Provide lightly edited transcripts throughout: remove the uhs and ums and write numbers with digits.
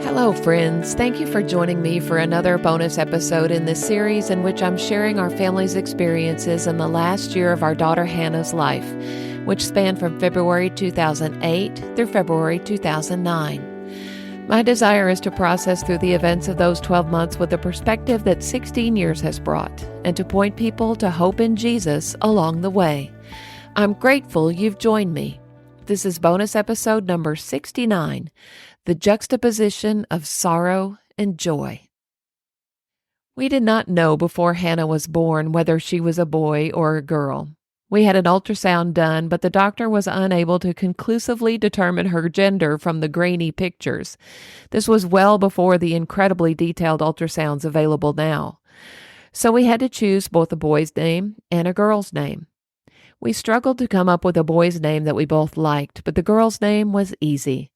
Hello, friends. Thank you for joining me for another bonus episode in this series in which I'm sharing our family's experiences in the last year of our daughter Hannah's life, which spanned from February 2008 through February 2009. My desire is to process through the events of those 12 months with the perspective that 16 years has brought, and to point people to hope in Jesus along the way. I'm grateful you've joined me. This is bonus episode number 69, The Juxtaposition of Sorrow and Joy. We did not know before Hannah was born whether she was a boy or a girl. We had an ultrasound done, but the doctor was unable to conclusively determine her gender from the grainy pictures. This was well before the incredibly detailed ultrasounds available now. So we had to choose both a boy's name and a girl's name. We struggled to come up with a boy's name that we both liked, but the girl's name was easy.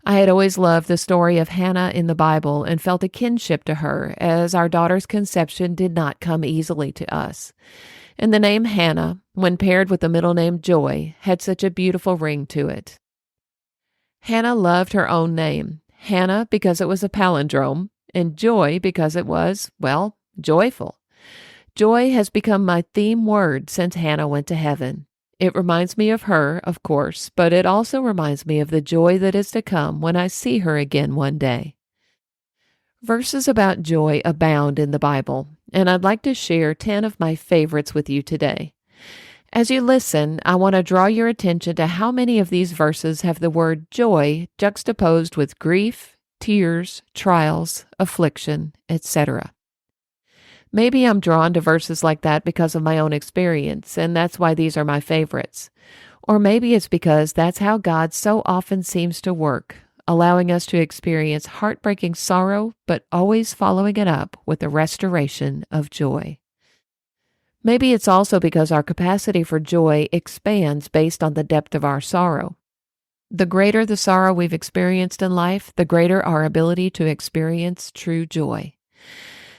I had always loved the story of Hannah in the Bible and felt a kinship to her, as our daughter's conception did not come easily to us. And the name Hannah, when paired with the middle name Joy, had such a beautiful ring to it. Hannah loved her own name, Hannah because it was a palindrome, and Joy because it was, well, joyful. Joy has become my theme word since Hannah went to heaven. It reminds me of her, of course, but it also reminds me of the joy that is to come when I see her again one day. Verses about joy abound in the Bible, and I'd like to share 10 of my favorites with you today. As you listen, I want to draw your attention to how many of these verses have the word joy juxtaposed with grief, tears, trials, affliction, etc. Maybe I'm drawn to verses like that because of my own experience, and that's why these are my favorites. Or maybe it's because that's how God so often seems to work, allowing us to experience heartbreaking sorrow, but always following it up with the restoration of joy. Maybe it's also because our capacity for joy expands based on the depth of our sorrow. The greater the sorrow we've experienced in life, the greater our ability to experience true joy.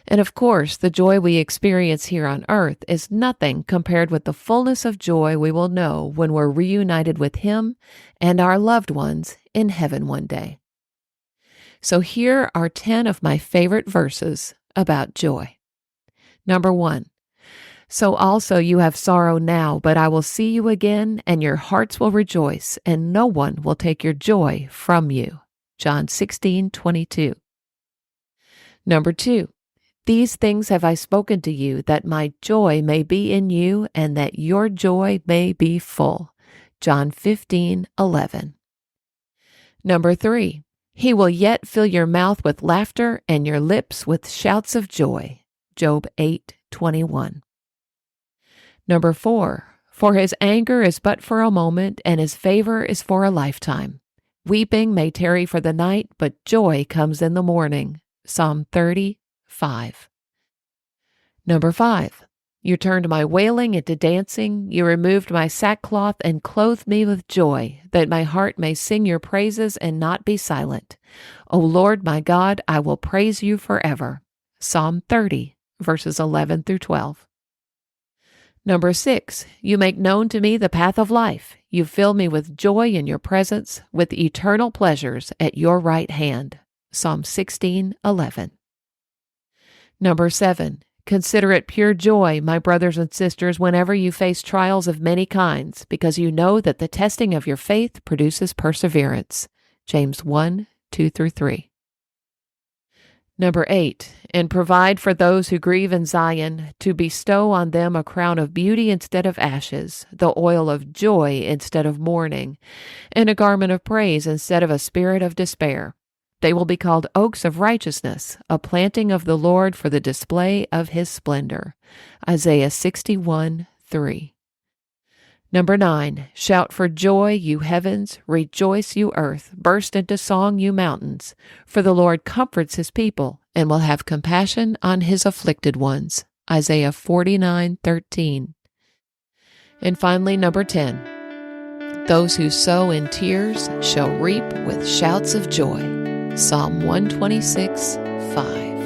And of course, the joy we experience here on earth is nothing compared with the fullness of joy we will know when we're reunited with Him and our loved ones in heaven one day. So here are 10 of my favorite verses about joy. Number 1. So also you have sorrow now, but I will see you again, and your hearts will rejoice, and no one will take your joy from you. John 16:22. Number 2. These things have I spoken to you, that my joy may be in you, and that your joy may be full. John 15:11. Number 3. He will yet fill your mouth with laughter, and your lips with shouts of joy. Job 8:21. Number 4. For his anger is but for a moment, and his favor is for a lifetime. Weeping may tarry for the night, but joy comes in the morning. Psalm 30:5. Number 5. You turned my wailing into dancing. You removed my sackcloth and clothed me with joy, that my heart may sing your praises and not be silent. O Lord my God, I will praise you forever. Psalm 30, verses 11 through 12. Number 6. You make known to me the path of life. You fill me with joy in your presence, with eternal pleasures at your right hand. Psalm 16:11. Number 7. Consider it pure joy, my brothers and sisters, whenever you face trials of many kinds, because you know that the testing of your faith produces perseverance. James 1:2-3. Number 8. And provide for those who grieve in Zion, to bestow on them a crown of beauty instead of ashes, the oil of joy instead of mourning, and a garment of praise instead of a spirit of despair. They will be called oaks of righteousness, a planting of the Lord for the display of His splendor. Isaiah 61:3. Number 9. Shout for joy, you heavens. Rejoice, you earth. Burst into song, you mountains. For the Lord comforts His people and will have compassion on His afflicted ones. Isaiah 49:13. And finally, number 10. Those who sow in tears shall reap with shouts of joy. Psalm 126:5.